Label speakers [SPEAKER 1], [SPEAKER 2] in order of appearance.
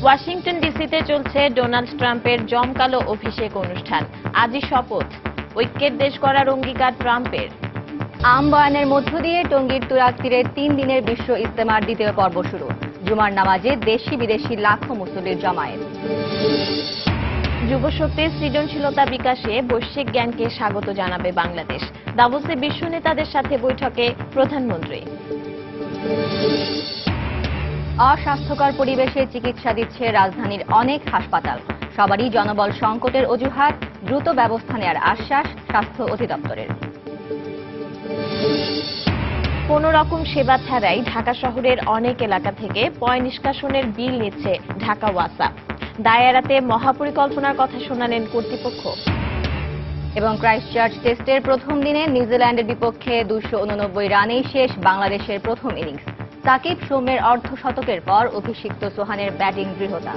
[SPEAKER 1] Washington ডিসিতে চলছে Donald ট্রাম্পের জমকালো অভিষেক অনুষ্ঠান। আজই শপথ, ঐক্যের দেশ করার অঙ্গীকার ট্রাম্পের।
[SPEAKER 2] আম বয়ানের মধ্য দিয়ে টঙ্গীর তুরাগ তীরে 3 দিনের বিশ্ব ইজতেমার দ্বিতীয় পর্ব শুরু। জুমার নামাজে দেশি বিদেশি লাখো মুসল্লির জমায়েত।
[SPEAKER 1] যুবশক্তির সৃজনশীলতা বিকাশে বৈশ্বিক জ্ঞানকে স্বাগত জানাবে বাংলাদেশ। দাভোসে বিশ্ব নেতাদের সাথে বৈঠকে প্রধানমন্ত্রী।
[SPEAKER 2] অস্বাস্থ্যকর পরিবেশে চিকিৎসা দিচ্ছে রাজধানীর অনেক হাসপাতাল। সবারই জনবল সংকটের অজুহাত, দ্রুত ব্যবস্থা নেওয়ার আশ্বাস স্বাস্থ্য অধিদপ্তরের।
[SPEAKER 1] কোনো রকম সেবা ছাড়াই ঢাকা শহরের অনেক এলাকা থেকে পয় নিষ্কাশনের বিল নিচ্ছে ঢাকা ওয়াসা। দায় এড়াতে মহাপরিকল্পনার কথা শোনালেন কর্তৃপক্ষ।
[SPEAKER 2] এবং ক্রাইস্টচার্চ টেস্টের প্রথম দিনে নিউজিল্যান্ডের বিপক্ষে 289 রানেই শেষ বাংলাদেশের প্রথম ইনিংস। সাকিব সৌম্যের অর্ধশতকের পর অভিষিক্ত সোহানের ব্যাটিং দৃঢ়তা।